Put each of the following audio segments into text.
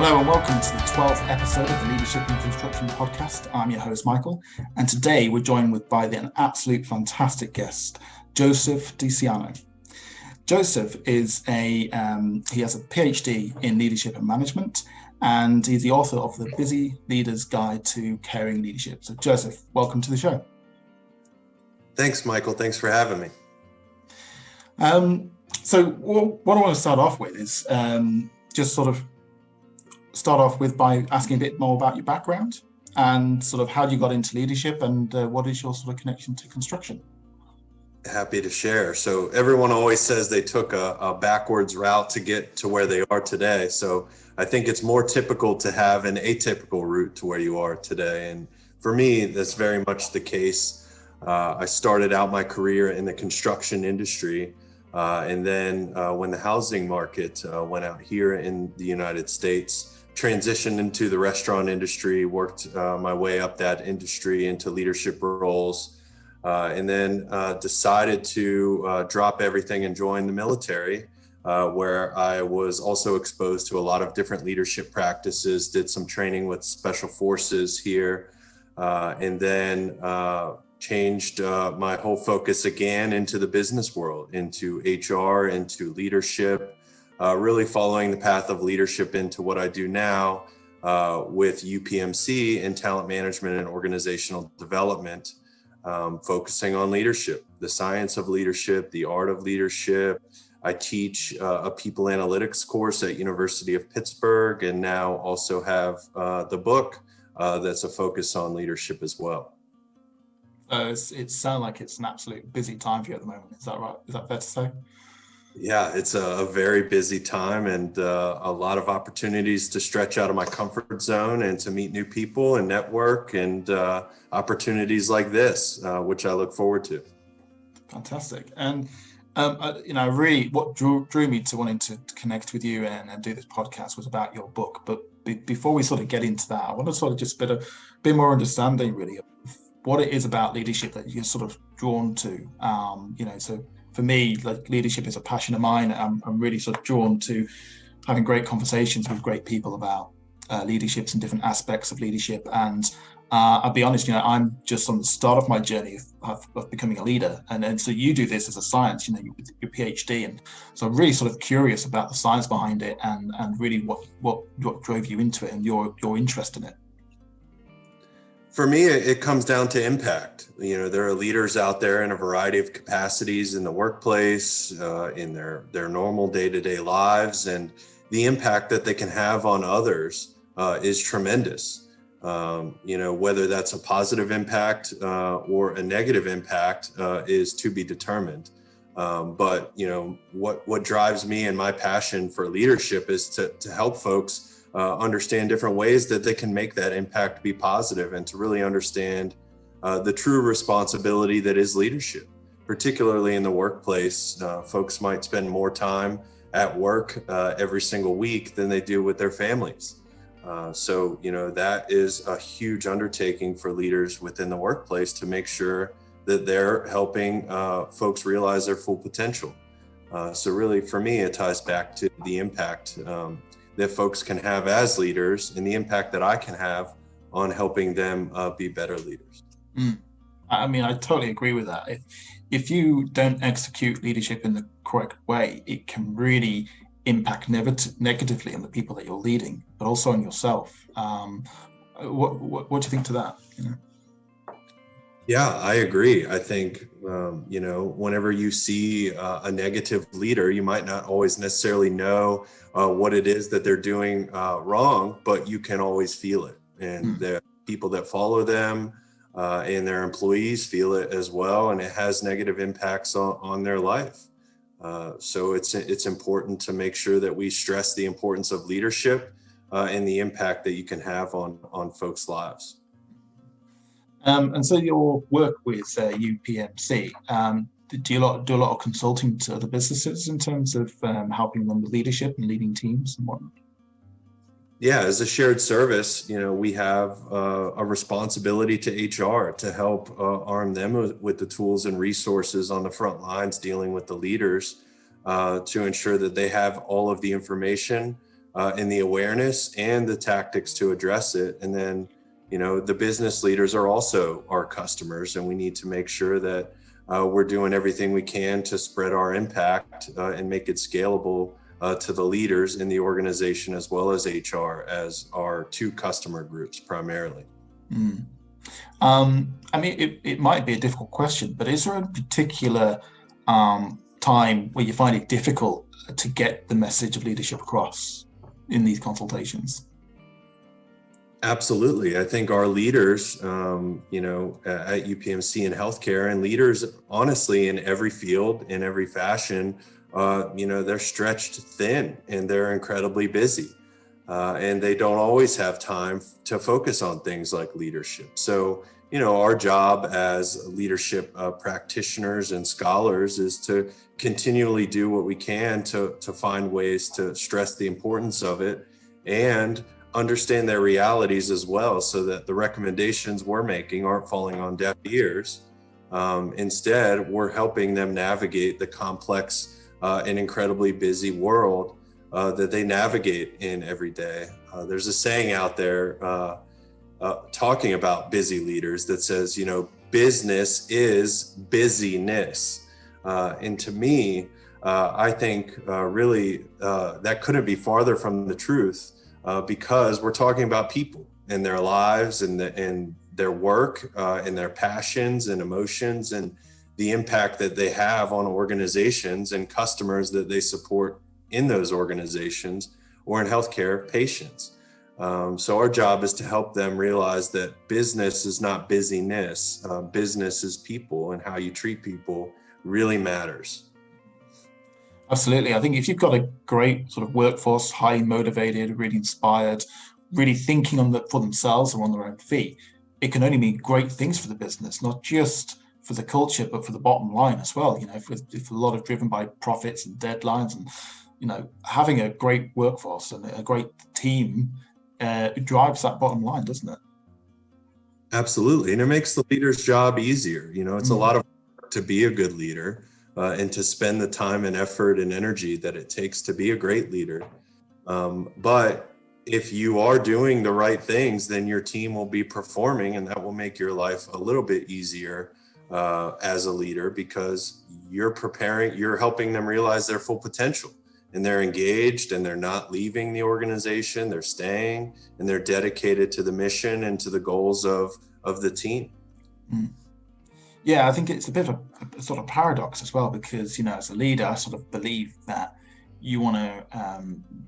Hello and welcome to the 12th episode of the Leadership in Construction podcast. I'm your host, Michael, and today we're joined by an absolute fantastic guest, Joseph Dicianno. Joseph is he has a PhD in leadership and management, and he's the author of The Busy Leader's Guide to Caring Leadership. So Joseph, welcome to the show. Thanks, Michael. Thanks for having me. So what I want to start off with is just sort of start off with by asking a bit more about your background and sort of how you got into leadership and what is your sort of connection to construction? Happy to share. So everyone always says they took a backwards route to get to where they are today. So I think it's more typical to have an atypical route to where you are today. And for me, that's very much the case. I started out my career in the construction industry. And then when the housing market went out here in the United States, transitioned into the restaurant industry, worked my way up that industry into leadership roles, and then decided to drop everything and join the military, where I was also exposed to a lot of different leadership practices, did some training with special forces here, and then changed my whole focus again into the business world, into HR, into leadership, really following the path of leadership into what I do now with UPMC in talent management and organizational development, focusing on leadership, the science of leadership, the art of leadership. I teach a people analytics course at University of Pittsburgh, and now also have the book that's a focus on leadership as well. It sounds like it's an absolute busy time for you at the moment. Is that right? Is that fair to say? Yeah, it's a very busy time and a lot of opportunities to stretch out of my comfort zone and to meet new people and network and opportunities like this, which I look forward to. Fantastic. And, really what drew me to wanting to connect with you and do this podcast was about your book. But before we sort of get into that, I want to sort of just a bit more understanding really of what it is about leadership that you're sort of drawn to. So for me, like leadership is a passion of mine. I'm really sort of drawn to having great conversations with great people about leaderships and different aspects of leadership. And I'll be honest, I'm just on the start of my journey of becoming a leader. And so you do this as a science, with your PhD. And so I'm really sort of curious about the science behind it and really what drove you into it and your interest in it. For me, it comes down to impact. There are leaders out there in a variety of capacities in the workplace, in their normal day-to-day lives, and the impact that they can have on others is tremendous. Whether that's a positive impact or a negative impact is to be determined. But what drives me and my passion for leadership is to help folks understand different ways that they can make that impact be positive and to really understand the true responsibility that is leadership, particularly in the workplace. Folks might spend more time at work every single week than they do with their families. So that is a huge undertaking for leaders within the workplace to make sure that they're helping folks realize their full potential. So really, for me, it ties back to the impact that folks can have as leaders and the impact that I can have on helping them be better leaders. I mean, I totally agree with that. If you don't execute leadership in the correct way, it can really impact negatively on the people that you're leading, but also on yourself. What do you think to that? Yeah, I agree. I think, whenever you see a negative leader, you might not always necessarily know what it is that they're doing wrong, but you can always feel it. And the people that follow them and their employees feel it as well. And it has negative impacts on their life. So it's important to make sure that we stress the importance of leadership and the impact that you can have on folks' lives. And so your work with UPMC, do you do a lot of consulting to other businesses in terms of helping them with leadership and leading teams and whatnot? Yeah, as a shared service, we have a responsibility to HR to help arm them with the tools and resources on the front lines dealing with the leaders to ensure that they have all of the information in the awareness and the tactics to address it. And then, the business leaders are also our customers, and we need to make sure that we're doing everything we can to spread our impact and make it scalable to the leaders in the organization, as well as HR, as our two customer groups primarily. Mm. It might be a difficult question, but is there a particular time where you find it difficult to get the message of leadership across in these consultations? Absolutely. I think our leaders, at UPMC in healthcare, and leaders, honestly, in every field, in every fashion, they're stretched thin and they're incredibly busy. And they don't always have time to focus on things like leadership. So, our job as leadership practitioners and scholars is to continually do what we can to find ways to stress the importance of it and understand their realities as well, so that the recommendations we're making aren't falling on deaf ears. Instead, we're helping them navigate the complex and incredibly busy world that they navigate in every day. There's a saying out there talking about busy leaders that says, business is busyness. And to me, I think really that couldn't be farther from the truth, because we're talking about people and their lives and their work and their passions and emotions and the impact that they have on organizations and customers that they support in those organizations, or in healthcare, patients. So our job is to help them realize that business is not busyness. Business is people, and how you treat people really matters. Absolutely. I think if you've got a great sort of workforce, highly motivated, really inspired, really thinking for themselves or on their own feet, it can only mean great things for the business, not just for the culture, but for the bottom line as well. If a lot of driven by profits and deadlines, and having a great workforce and a great team drives that bottom line, doesn't it? Absolutely. And it makes the leader's job easier. It's a lot of work to be a good leader. And to spend the time and effort and energy that it takes to be a great leader. But if you are doing the right things, then your team will be performing, and that will make your life a little bit easier as a leader, because you're helping them realize their full potential, and they're engaged, and they're not leaving the organization, they're staying, and they're dedicated to the mission and to the goals of the team. Mm. Yeah, I think it's a bit of a sort of paradox as well, because, as a leader, I sort of believe that you want to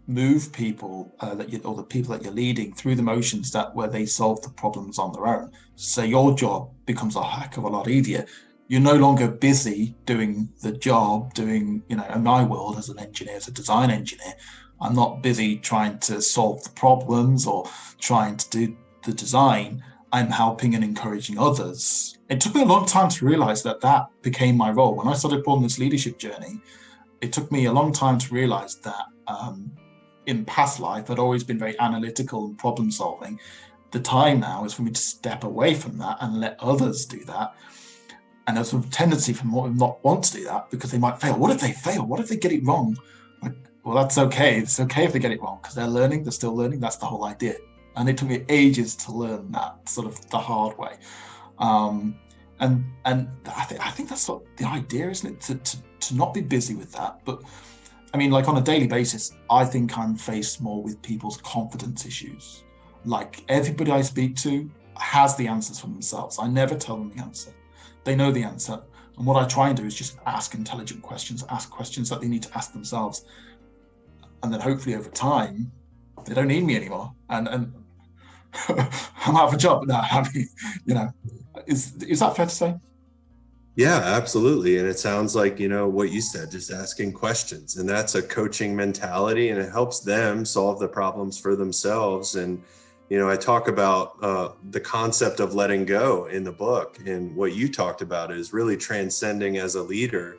move people or the people that you're leading through the motions where they solve the problems on their own. So your job becomes a heck of a lot easier. You're no longer busy doing the job, in my world as an engineer, as a design engineer, I'm not busy trying to solve the problems or trying to do the design. I'm helping and encouraging others. It took me a long time to realize that became my role. When I started on this leadership journey, it took me a long time to realize that in past life, I'd always been very analytical and problem solving. The time now is for me to step away from that and let others do that. And there's a tendency for me not want to do that, because they might fail. What if they fail? What if they get it wrong? Well, that's okay. It's okay if they get it wrong, because they're learning, they're still learning. That's the whole idea. And it took me ages to learn that sort of the hard way. And I think that's sort of the idea, isn't it? To not be busy with that. But on a daily basis, I think I'm faced more with people's confidence issues. Like, everybody I speak to has the answers for themselves. I never tell them the answer. They know the answer. And what I try and do is just ask intelligent questions, ask questions that they need to ask themselves. And then hopefully over time, they don't need me anymore. And I'm out of a job now. Is that fair to say? Yeah, absolutely. And it sounds like, what you said, just asking questions. And that's a coaching mentality, and it helps them solve the problems for themselves. And, I talk about the concept of letting go in the book. And what you talked about is really transcending as a leader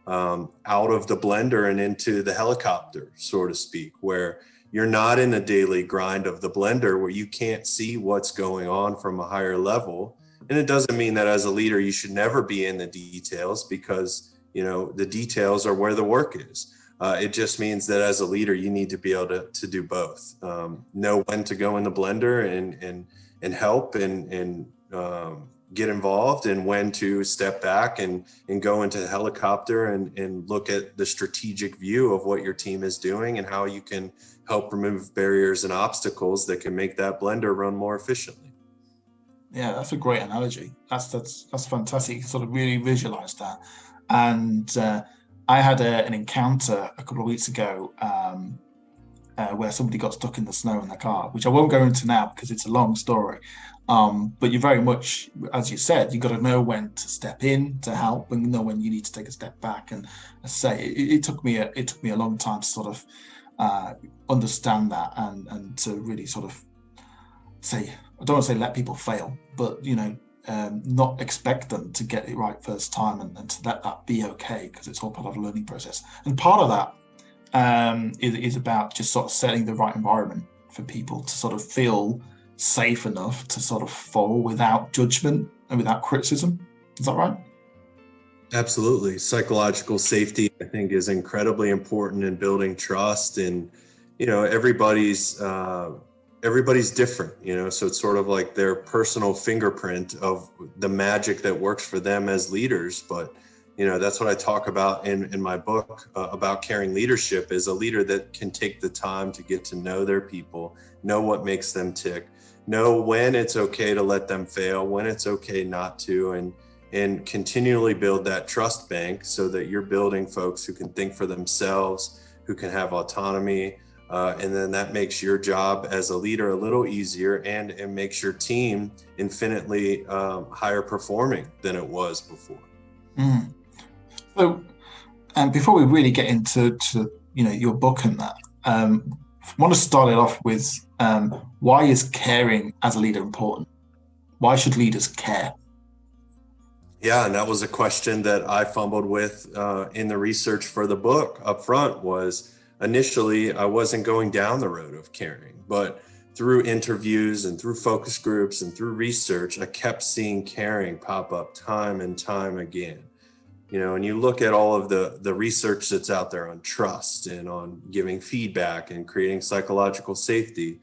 out of the blender and into the helicopter, so to speak, where you're not in a daily grind of the blender where you can't see what's going on from a higher level. And it doesn't mean that as a leader, you should never be in the details, because, the details are where the work is. It just means that as a leader, you need to be able to do both. Know when to go in the blender and help and get involved, and when to step back and go into the helicopter and look at the strategic view of what your team is doing and how you can help remove barriers and obstacles that can make that blender run more efficiently. Yeah, that's a great analogy. That's fantastic. You sort of really visualize that. And I had an encounter a couple of weeks ago where somebody got stuck in the snow in their car, which I won't go into now because it's a long story. But you very much, as you said, you got to know when to step in to help, and know when you need to take a step back. And I say it took me a long time to sort of understand that and to really sort of say, I don't want to say let people fail, but not expect them to get it right first time, and to let that be okay, because it's all part of a learning process. And part of that is about just sort of setting the right environment for people to sort of feel safe enough to sort of fall without judgment and without criticism. Is that right? Absolutely. Psychological safety, I think, is incredibly important in building trust. And, everybody's different, so it's sort of like their personal fingerprint of the magic that works for them as leaders. But, that's what I talk about in my book about caring leadership, is a leader that can take the time to get to know their people, know what makes them tick, know when it's okay to let them fail, when it's okay not to, and continually build that trust bank so that you're building folks who can think for themselves, who can have autonomy. And then that makes your job as a leader a little easier, and it makes your team infinitely higher performing than it was before. Mm. So, before we really get into your book and that, I want to start it off with why is caring as a leader important? Why should leaders care? Yeah, and that was a question that I fumbled with in the research for the book up front. Was initially I wasn't going down the road of caring, but through interviews and through focus groups and through research, I kept seeing caring pop up time and time again. And you look at all of the research that's out there on trust and on giving feedback and creating psychological safety.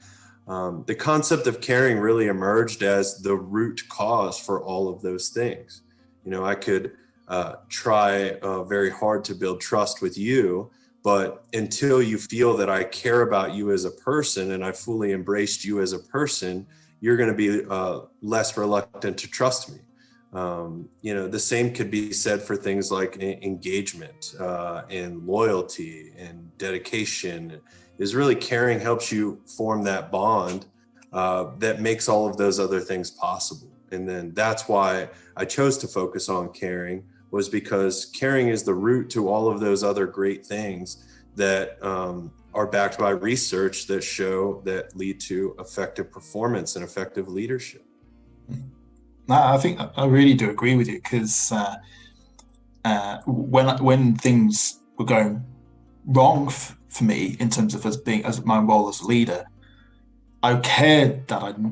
The concept of caring really emerged as the root cause for all of those things. I could try very hard to build trust with you, but until you feel that I care about you as a person and I fully embraced you as a person, you're going to be less reluctant to trust me. The same could be said for things like engagement and loyalty and dedication. Is really caring helps you form that bond that makes all of those other things possible. And then that's why I chose to focus on caring, was because caring is the root to all of those other great things that are backed by research that lead to effective performance and effective leadership. I think I really do agree with you, because when things were going wrong for me in terms of as my role as a leader, I cared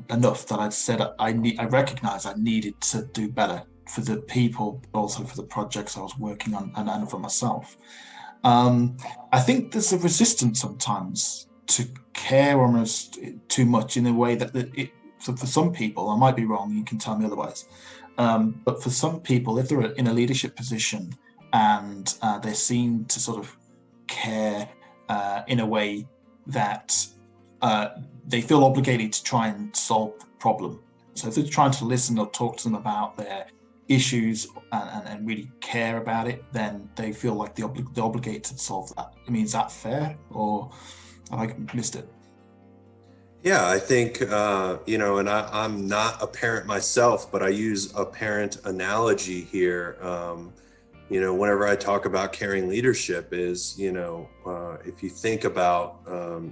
enough that I said I recognized I needed to do better for the people, but also for the projects I was working on and for myself. I think there's a resistance sometimes to care almost too much, in a way that so for some people, I might be wrong, you can tell me otherwise, but for some people, if they're in a leadership position and they seem to sort of care in a way that they feel obligated to try and solve the problem. So if they're trying to listen or talk to them about their issues and really care about it, then they feel like they're obligated to solve that. I mean, is that fair, or have I missed it? Yeah, I think, and I'm not a parent myself, but I use a parent analogy here. Whenever I talk about caring leadership is, if you think about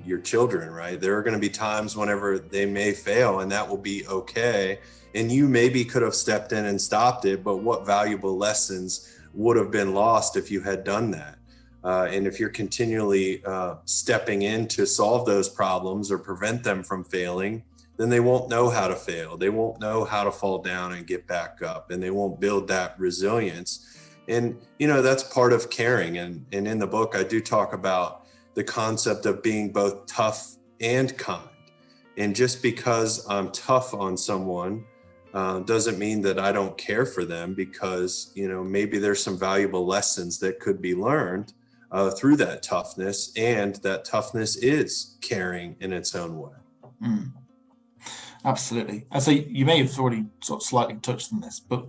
your children, right, there are going to be times whenever they may fail, and that will be okay. And you maybe could have stepped in and stopped it, but what valuable lessons would have been lost if you had done that? And if you're continually stepping in to solve those problems or prevent them from failing, then they won't know how to fail. They won't know how to fall down and get back up, and they won't build that resilience. And, that's part of caring. And in the book, I do talk about the concept of being both tough and kind. And just because I'm tough on someone doesn't mean that I don't care for them, because, maybe there's some valuable lessons that could be learned through that toughness. And that toughness is caring in its own way. Mm. Absolutely. And so you may have already sort of slightly touched on this, but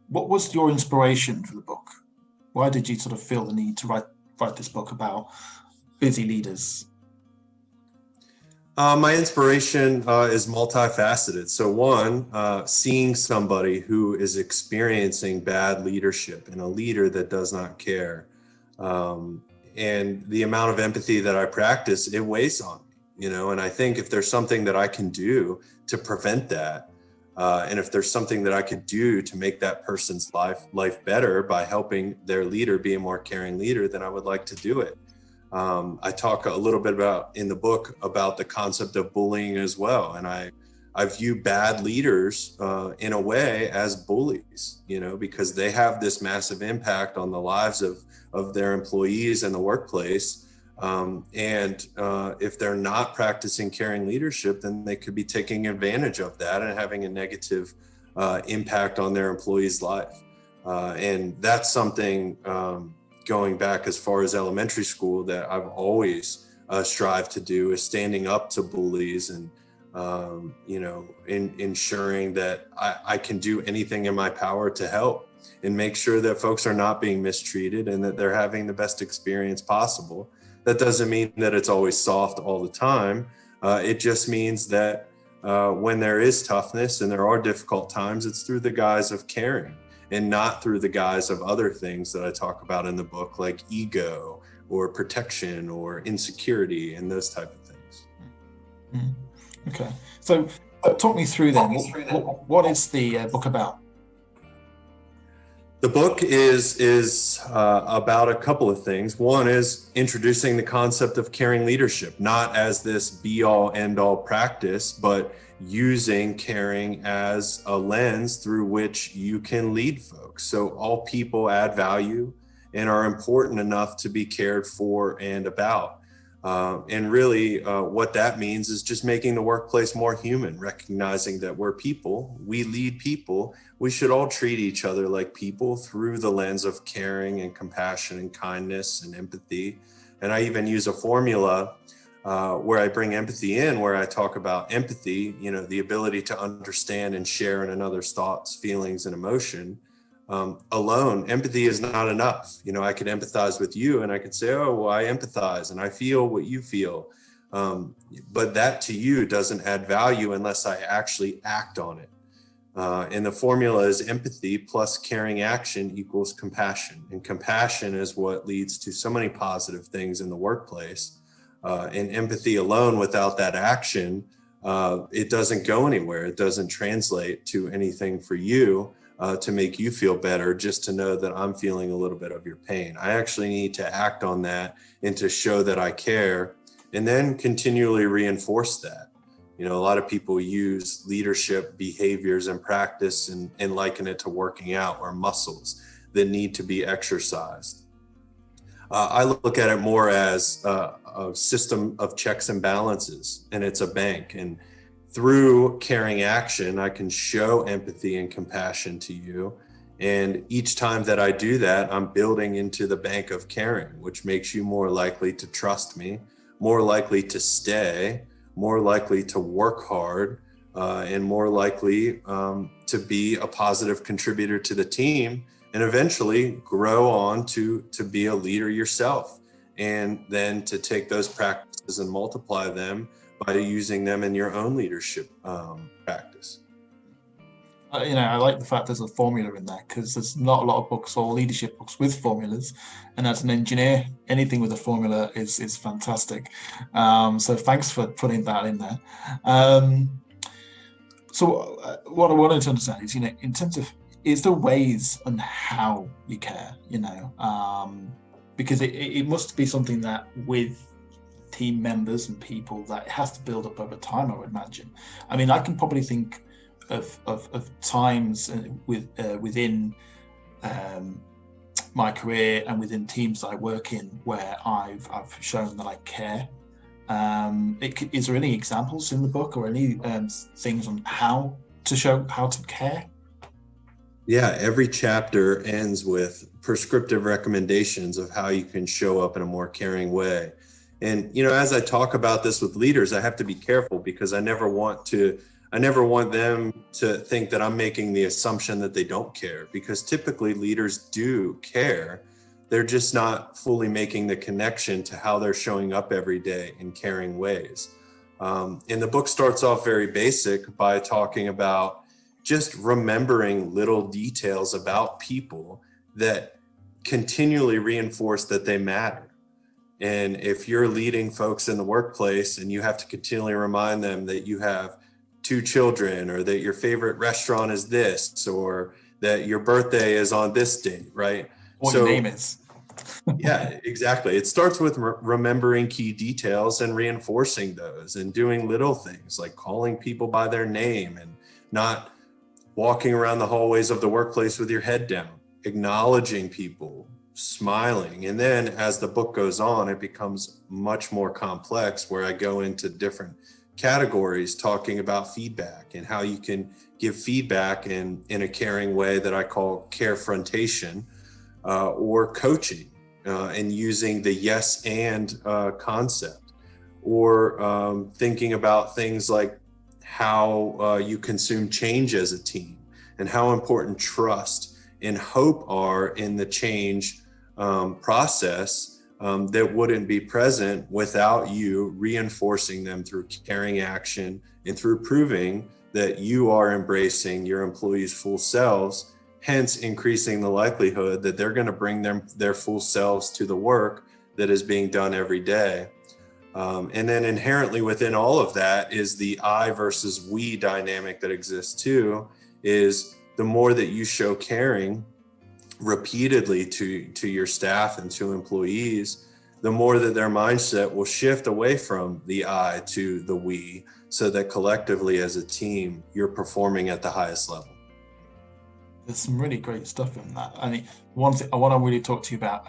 what was your inspiration for the book? Why did you sort of feel the need to write this book about busy leaders? My inspiration is multifaceted. So one, seeing somebody who is experiencing bad leadership and a leader that does not care. And the amount of empathy that I practice, it weighs on me, and I think if there's something that I can do to prevent that, and if there's something that I could do to make that person's life better by helping their leader be a more caring leader, then I would like to do it. I talk a little bit in the book about the concept of bullying as well. And I view bad leaders in a way as bullies, because they have this massive impact on the lives of their employees and the workplace. And if they're not practicing caring leadership, then they could be taking advantage of that and having a negative impact on their employees' life. And that's something going back as far as elementary school that I've always strived to do, is standing up to bullies and, ensuring that I can do anything in my power to help and make sure that folks are not being mistreated and that they're having the best experience possible. That doesn't mean that it's always soft all the time. It just means that when there is toughness and there are difficult times, it's through the guise of caring and not through the guise of other things that I talk about in the book, like ego or protection or insecurity and those type of things. Mm-hmm. Okay. So talk me through then, what is the book about? The book is about a couple of things. One is introducing the concept of caring leadership, not as this be-all, end-all practice, but using caring as a lens through which you can lead folks. So all people add value and are important enough to be cared for and about. And really what that means is just making the workplace more human, recognizing that we're people, we lead people, we should all treat each other like people through the lens of caring and compassion and kindness and empathy. And I even use a formula where I bring empathy in, where I talk about empathy, the ability to understand and share in another's thoughts, feelings, and emotion. Alone, empathy is not enough. I could empathize with you and I could say, oh, well, I empathize and I feel what you feel. But that to you doesn't add value unless I actually act on it. And the formula is empathy plus caring action equals compassion. And compassion is what leads to so many positive things in the workplace. And empathy alone without that action, it doesn't go anywhere. It doesn't translate to anything for you. To make you feel better, just to know that I'm feeling a little bit of your pain. I actually need to act on that and to show that I care, and then continually reinforce that. A lot of people use leadership behaviors and practice and liken it to working out or muscles that need to be exercised. I look at it more as a system of checks and balances, and it's a bank. And through caring action, I can show empathy and compassion to you. And each time that I do that, I'm building into the bank of caring, which makes you more likely to trust me, more likely to stay, more likely to work hard, and more likely to be a positive contributor to the team, and eventually grow on to be a leader yourself. And then to take those practices and multiply them by using them in your own leadership practice. I like the fact there's a formula in there, because there's not a lot of books or leadership books with formulas. And as an engineer, anything with a formula is fantastic. So thanks for putting that in there. So what I wanted to understand is, in terms of, is there ways on how you care, because it must be something that with team members and people that it has to build up over time, I would imagine. I mean, I can probably think of times within my career and within teams that I work in where I've shown that I care. Is there any examples in the book or any things on how to show how to care? Yeah, every chapter ends with prescriptive recommendations of how you can show up in a more caring way. And, as I talk about this with leaders, I have to be careful because I never want them to think that I'm making the assumption that they don't care, because typically leaders do care. They're just not fully making the connection to how they're showing up every day in caring ways. And the book starts off very basic by talking about just remembering little details about people that continually reinforce that they matter. And if you're leading folks in the workplace and you have to continually remind them that you have 2 children, or that your favorite restaurant is this, or that your birthday is on this date, right? What your name is. Yeah, exactly. It starts with remembering key details and reinforcing those, and doing little things like calling people by their name and not walking around the hallways of the workplace with your head down, acknowledging people, smiling. And then as the book goes on, it becomes much more complex, where I go into different categories talking about feedback and how you can give feedback in a caring way that I call carefrontation, or coaching, and using the yes and concept, or thinking about things like how you consume change as a team, and how important trust and hope are in the change process that wouldn't be present without you reinforcing them through caring action and through proving that you are embracing your employees' full selves, hence increasing the likelihood that they're going to bring their full selves to the work that is being done every day. And then inherently within all of that is the I versus we dynamic that exists too, is the more that you show caring repeatedly to your staff and to employees, the more that their mindset will shift away from the I to the we, so that collectively as a team, you're performing at the highest level. There's some really great stuff in that. I mean, one thing I want to really talk to you about,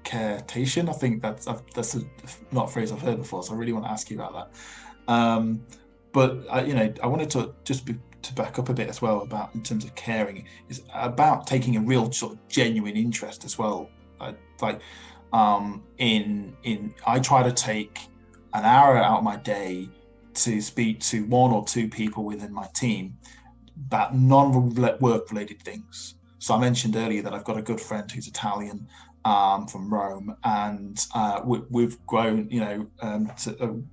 caretation. I think that's not a phrase I've heard before, so I really want to ask you about that. But I wanted to to back up a bit as well about, in terms of caring, is about taking a real sort of genuine interest as well. I try to take an hour out of my day to speak to 1 or 2 people within my team about non-work related things. So I mentioned earlier that I've got a good friend who's Italian, from Rome, and we've grown, to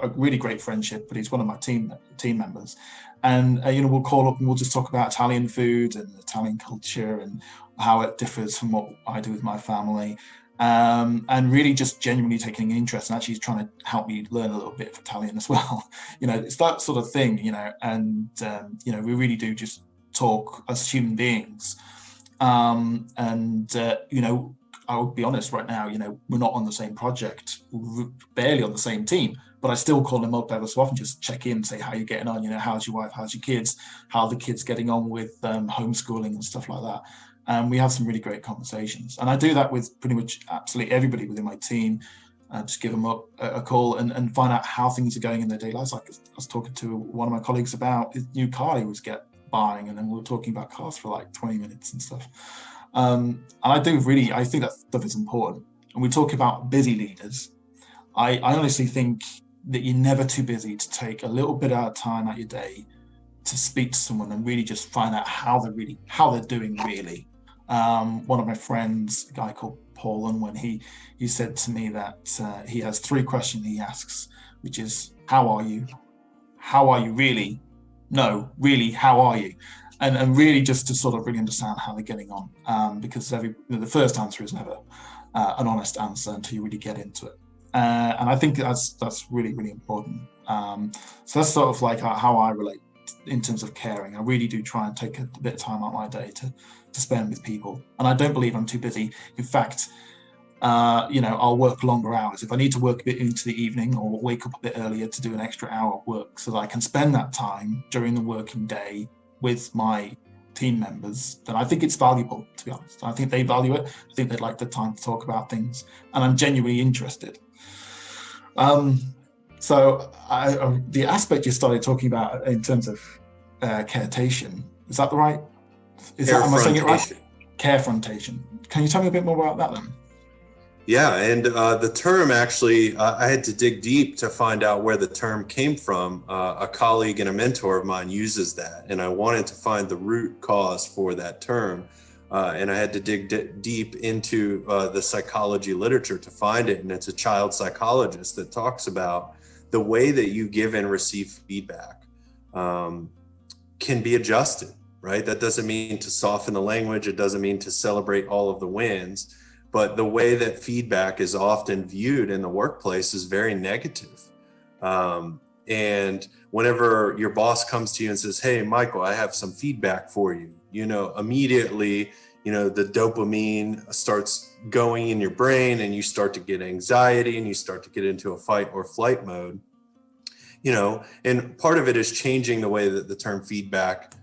a really great friendship. But he's one of my team members, and we'll call up and we'll just talk about Italian food and Italian culture and how it differs from what I do with my family, and really just genuinely taking an interest, and actually he's trying to help me learn a little bit of Italian as well. It's that sort of thing, and we really do just talk as human beings. I would be honest right now, we're not on the same project, we're barely on the same team, but I still call him up ever so often, just check in, say how you're getting on, how's your wife, how's your kids, how are the kids getting on with homeschooling and stuff like that. And we have some really great conversations. And I do that with pretty much absolutely everybody within my team. Just give them a call and find out how things are going in their daily lives. Like I was talking to one of my colleagues about his new car he was buying, and then we were talking about cars for like 20 minutes and stuff. And I think that stuff is important. And we talk about busy leaders. I honestly think that you're never too busy to take a little bit out of time out your day to speak to someone and really just find out how they're doing really. One of my friends, a guy called Paul, and when he said to me that he has 3 questions he asks, which is, how are you? How are you really? No, really, how are you? And really just to sort of really understand how they're getting on, because the first answer is never an honest answer until you really get into it. And I think that's really, really important. So that's sort of like how I relate in terms of caring. I really do try and take a bit of time out of my day to spend with people. And I don't believe I'm too busy. In fact, I'll work longer hours. If I need to work a bit into the evening or wake up a bit earlier to do an extra hour of work so that I can spend that time during the working day with my team members, then I think it's valuable, to be honest. I think they value it. I think they'd like the time to talk about things, and I'm genuinely interested. So the aspect you started talking about in terms of caretation, is that the right? Am I saying it right? Carefrontation. Can you tell me a bit more about that then? Yeah, and the term actually, I had to dig deep to find out where the term came from. A colleague and a mentor of mine uses that, and I wanted to find the root cause for that term. And I had to dig deep into the psychology literature to find it. And it's a child psychologist that talks about the way that you give and receive feedback can be adjusted, right? That doesn't mean to soften the language. It doesn't mean to celebrate all of the wins. But the way that feedback is often viewed in the workplace is very negative. And whenever your boss comes to you and says, "Hey, Michael, I have some feedback for you," immediately, the dopamine starts going in your brain, and you start to get anxiety, and you start to get into a fight or flight mode. And part of it is changing the way that the term feedback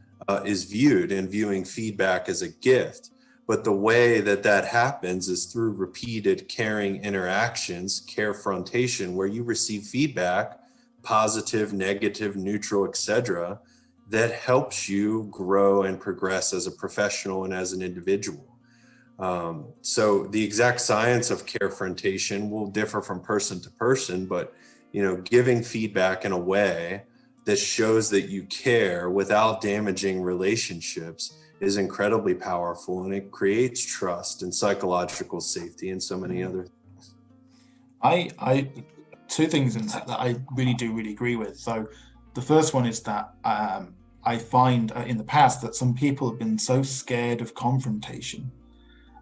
is viewed, and viewing feedback as a gift. But the way that happens is through repeated caring interactions, carefrontation, where you receive feedback, positive, negative, neutral, etc., that helps you grow and progress as a professional and as an individual. So the exact science of carefrontation will differ from person to person, but giving feedback in a way that shows that you care without damaging relationships is incredibly powerful, and it creates trust and psychological safety and so many other things. I two things in that I really agree with. So the first one is that I find in the past that some people have been so scared of confrontation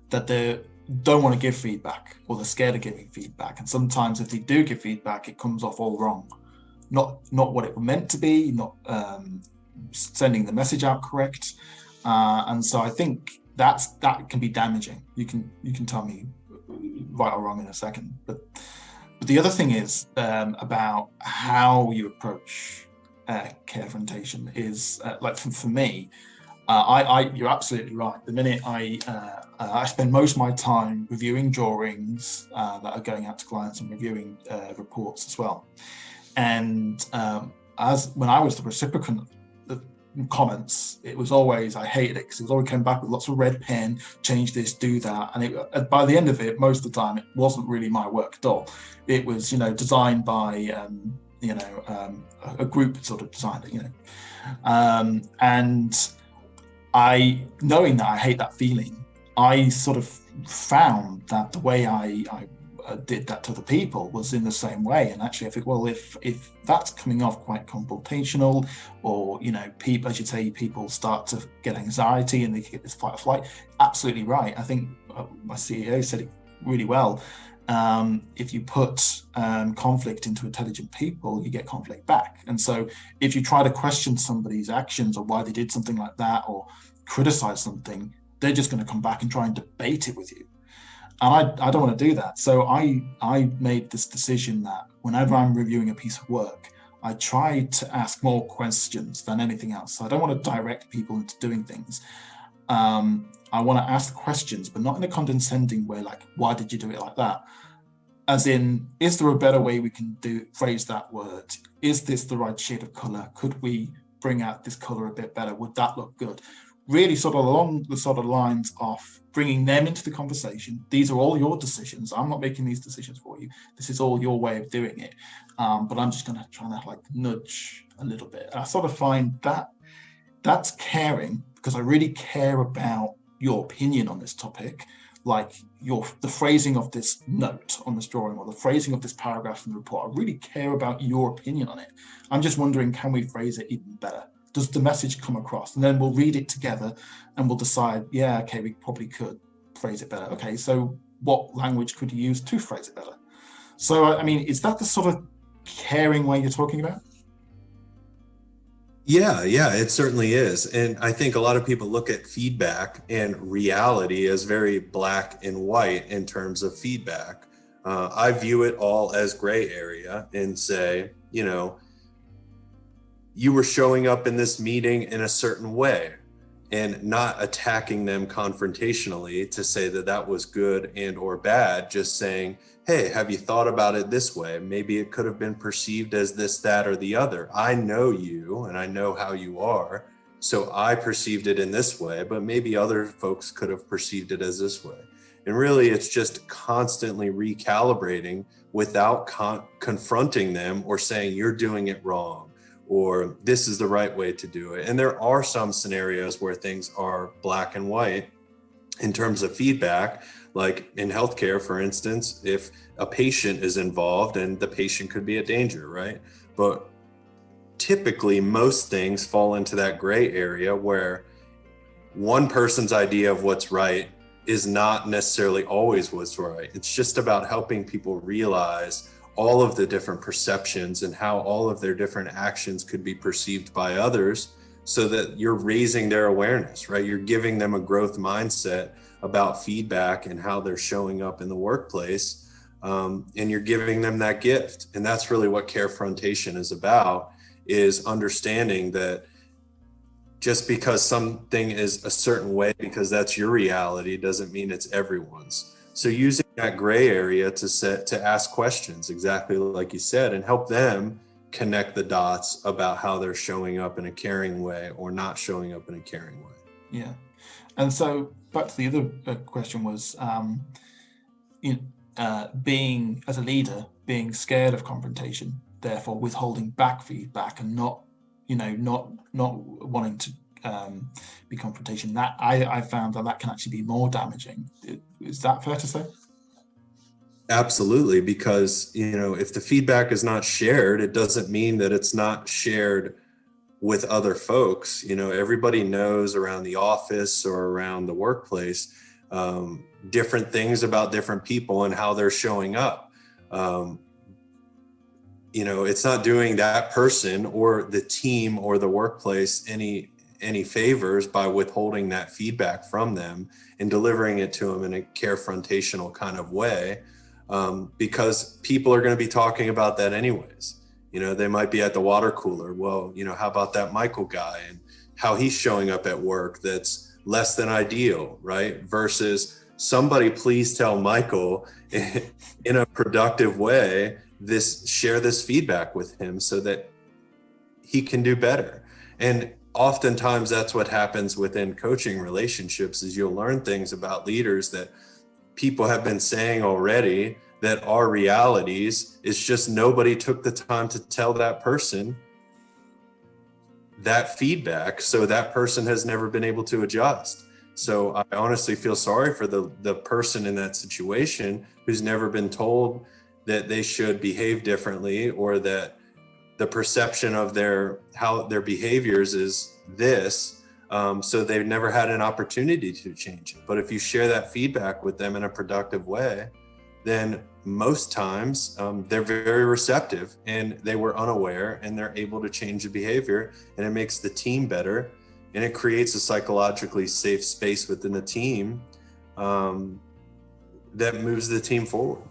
that they don't want to give feedback, or they're scared of giving feedback. And sometimes if they do give feedback, it comes off all wrong. Not what it was meant to be, not sending the message out correct. And so I think that can be damaging. You can tell me right or wrong in a second. But the other thing is about how you approach carefrontation is like for me, you're absolutely right. The minute I spend most of my time reviewing drawings that are going out to clients, and reviewing reports as well. And when I was the recipient of comments, it was always, I hated it because it was always coming back with lots of red pen, change this, do that. And by the end of it, most of the time, it wasn't really my work at all. It was, designed by, a group sort of designed it, and knowing that I hate that feeling, I sort of found that the way I did that to the people was in the same way. And actually I think, well, if that's coming off quite confrontational, or people, as you say, people start to get anxiety and they get this fight or flight, absolutely right. I think my CEO said it really well. If you put conflict into intelligent people, you get conflict back. And so if you try to question somebody's actions or why they did something like that, or criticize something, they're just going to come back and try and debate it with you. And I don't want to do that. So I made this decision that whenever I'm reviewing a piece of work, I try to ask more questions than anything else. So I don't want to direct people into doing things. I want to ask questions, but not in a condescending way, like, why did you do it like that? As in, is there a better way we can phrase that word? Is this the right shade of color? Could we bring out this color a bit better? Would that look good? Really sort of along the sort of lines of bringing them into the conversation. These are all your decisions. I'm not making these decisions for you. This is all your way of doing it. But I'm just going to try to nudge a little bit. I sort of find that's caring, because I really care about your opinion on this topic, like the phrasing of this note on this drawing, or the phrasing of this paragraph in the report. I really care about your opinion on it. I'm just wondering, can we phrase it even better? Does the message come across? And then we'll read it together and we'll decide, yeah, okay, we probably could phrase it better. Okay, so what language could you use to phrase it better? So, I mean, is that the sort of caring way you're talking about? Yeah, it certainly is. And I think a lot of people look at feedback and reality as very black and white in terms of feedback. I view it all as gray area and say, you were showing up in this meeting in a certain way, and not attacking them confrontationally to say that that was good and or bad, just saying, hey, have you thought about it this way? Maybe it could have been perceived as this, that, or the other. I know you and I know how you are. So I perceived it in this way, but maybe other folks could have perceived it as this way. And really, it's just constantly recalibrating without confronting them or saying you're doing it wrong or this is the right way to do it. And there are some scenarios where things are black and white in terms of feedback, like in healthcare, for instance, if a patient is involved and the patient could be a danger, right? But typically most things fall into that gray area where one person's idea of what's right is not necessarily always what's right. It's just about helping people realize all of the different perceptions and how all of their different actions could be perceived by others, so that you're raising their awareness, right? You're giving them a growth mindset about feedback and how they're showing up in the workplace. And you're giving them that gift. And that's really what Carefrontation is about, is understanding that just because something is a certain way, because that's your reality, doesn't mean it's everyone's. So using that gray area to ask questions, exactly like you said, and help them connect the dots about how they're showing up in a caring way or not showing up in a caring way. Yeah. And so back to the other question was, being, as a leader, being scared of confrontation, therefore withholding back feedback and not wanting to be confrontation. That I found that can actually be more damaging. Is that fair to say? Absolutely, because if the feedback is not shared, it doesn't mean that it's not shared with other folks. Everybody knows around the office or around the workplace different things about different people and how they're showing up. It's not doing that person or the team or the workplace any favors by withholding that feedback from them and delivering it to them in a carefrontational kind of way, because people are going to be talking about that anyways. They might be at the water cooler. Well, how about that Michael guy and how he's showing up at work that's less than ideal, right? Versus somebody please tell Michael in a productive way, share this feedback with him so that he can do better. And oftentimes that's what happens within coaching relationships, is you'll learn things about leaders that people have been saying already that are realities. It's just nobody took the time to tell that person that feedback, so that person has never been able to adjust. So I honestly feel sorry for the person in that situation who's never been told that they should behave differently, or that the perception of how their behaviors is this. So they've never had an opportunity to change it. But if you share that feedback with them in a productive way, then most times they're very receptive and they were unaware and they're able to change the behavior, and it makes the team better, and it creates a psychologically safe space within the team that moves the team forward.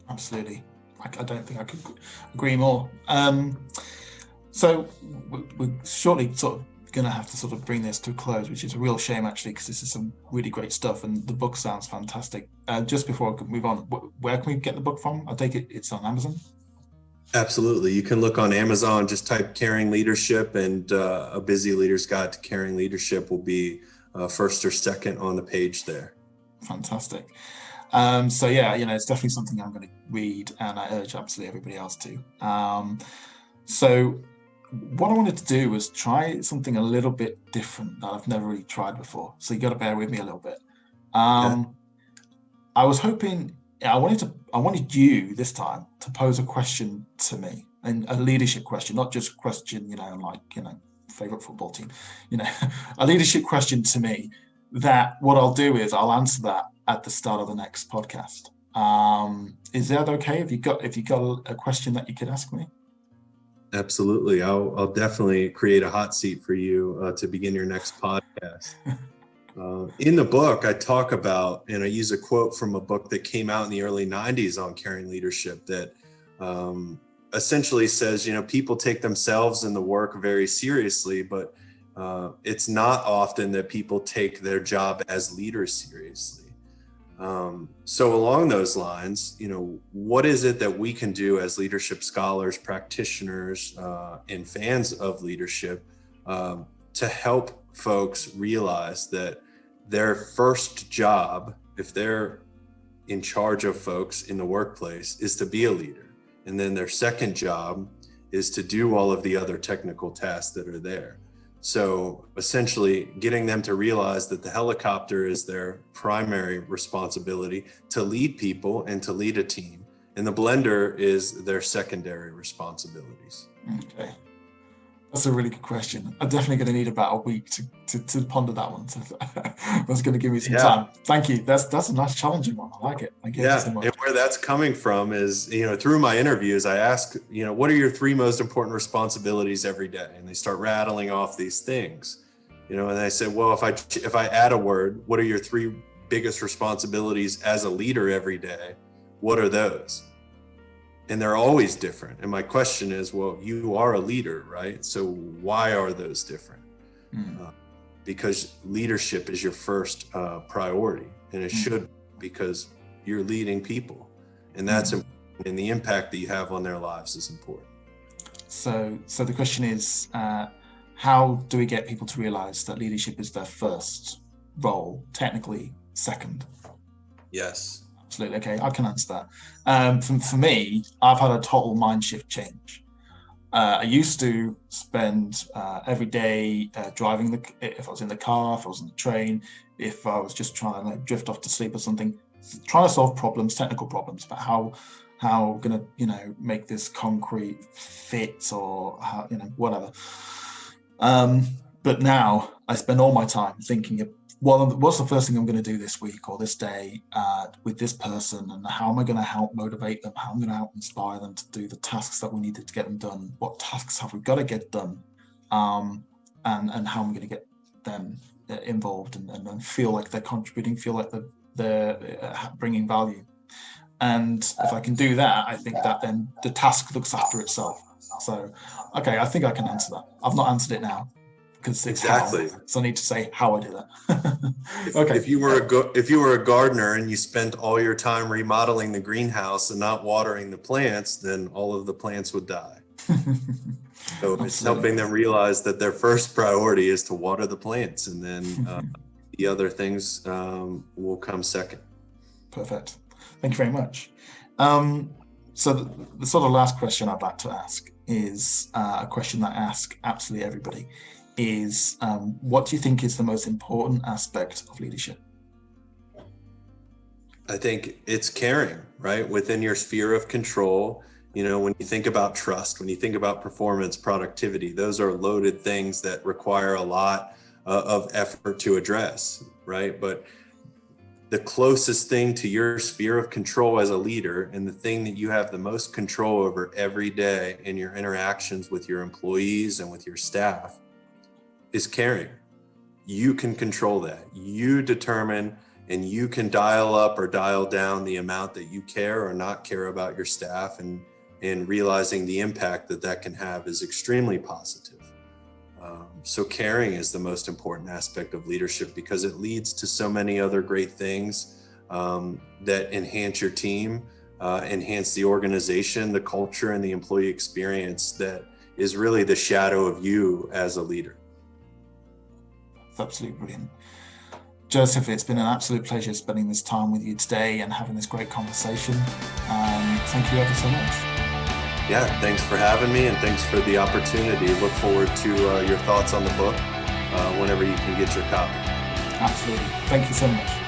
Absolutely. I don't think I could agree more. So we're shortly sort of going to have to sort of bring this to a close, which is a real shame actually, because this is some really great stuff and the book sounds fantastic. Just before I move on, where can we get the book from? I take it it's on Amazon? Absolutely. You can look on Amazon, just type Caring Leadership, and A Busy Leader's Guide to Caring Leadership will be first or second on the page there. Fantastic. So yeah, it's definitely something I'm going to read, and I urge absolutely everybody else to. So what I wanted to do was try something a little bit different that I've never really tried before. So you got to bear with me a little bit. I was hoping, I wanted you this time to pose a question to me, and a leadership question, not just a question, favorite football team, a leadership question to me. That what I'll do is I'll answer that at the start of the next podcast. Is that okay? If you got a question that you could ask me? Absolutely. I'll definitely create a hot seat for you to begin your next podcast. In the book, I talk about, and I use a quote from a book that came out in the early 90s on caring leadership that essentially says, people take themselves and the work very seriously, but It's not often that people take their job as leaders seriously. So along those lines, what is it that we can do as leadership scholars, practitioners, and fans of leadership to help folks realize that their first job, if they're in charge of folks in the workplace, is to be a leader. And then their second job is to do all of the other technical tasks that are there. So essentially getting them to realize that the helicopter is their primary responsibility to lead people and to lead a team, and the blender is their secondary responsibilities. Okay. That's a really good question. I'm definitely going to need about a week to ponder that one. So that's going to give me some time. Thank you. That's a nice challenging one. I like it. Thank you so much. And where that's coming from is, through my interviews, I ask, what are your 3 most important responsibilities every day? And they start rattling off these things, and I say, well, if I add a word, what are your 3 biggest responsibilities as a leader every day? What are those? And they're always different. And my question is, well, you are a leader, right? So why are those different? Because leadership is your first priority, and it should, because you're leading people, and that's important, and the impact that you have on their lives is important. So the question is, how do we get people to realize that leadership is their first role, technically second? Yes. Absolutely. Okay, I can answer that. For me, I've had a total mind shift change. I used to spend every day driving, if I was in the car, if I was on the train, if I was just trying to drift off to sleep or something, trying to solve problems, technical problems, about how I'm going to, make this concrete fit, or how, whatever. But now I spend all my time thinking of, what's the first thing I'm going to do this week or this day with this person, and how am I going to help motivate them? How am I going to help inspire them to do the tasks that we needed to get them done? What tasks have we got to get done? And how am I going to get them involved and feel like they're contributing, feel like they're bringing value. And if I can do that, I think that then the task looks after itself. So, okay, I think I can answer that. I've not answered it now, because it's exactly how, so I need to say how I do that. Okay. If you were a gardener and you spent all your time remodeling the greenhouse and not watering the plants, then all of the plants would die. So it's helping them realize that their first priority is to water the plants, and then the other things will come second. Perfect. Thank you very much. So the sort of last question I'd like to ask is a question that I ask absolutely everybody. Is what do you think is the most important aspect of leadership? I think it's caring, right? Within your sphere of control. When you think about trust, when you think about performance, productivity, those are loaded things that require a lot of effort to address, right? But the closest thing to your sphere of control as a leader, and the thing that you have the most control over every day in your interactions with your employees and with your staff, is caring. You can control that. You determine, and you can dial up or dial down the amount that you care or not care about your staff, and realizing the impact that can have is extremely positive. So caring is the most important aspect of leadership, because it leads to so many other great things that enhance your team, enhance the organization, the culture, and the employee experience that is really the shadow of you as a leader. Absolutely brilliant. Joseph, it's been an absolute pleasure spending this time with you today and having this great conversation. Thank you ever so much. Yeah, thanks for having me, and thanks for the opportunity. Look forward to your thoughts on the book whenever you can get your copy. Absolutely. Thank you so much.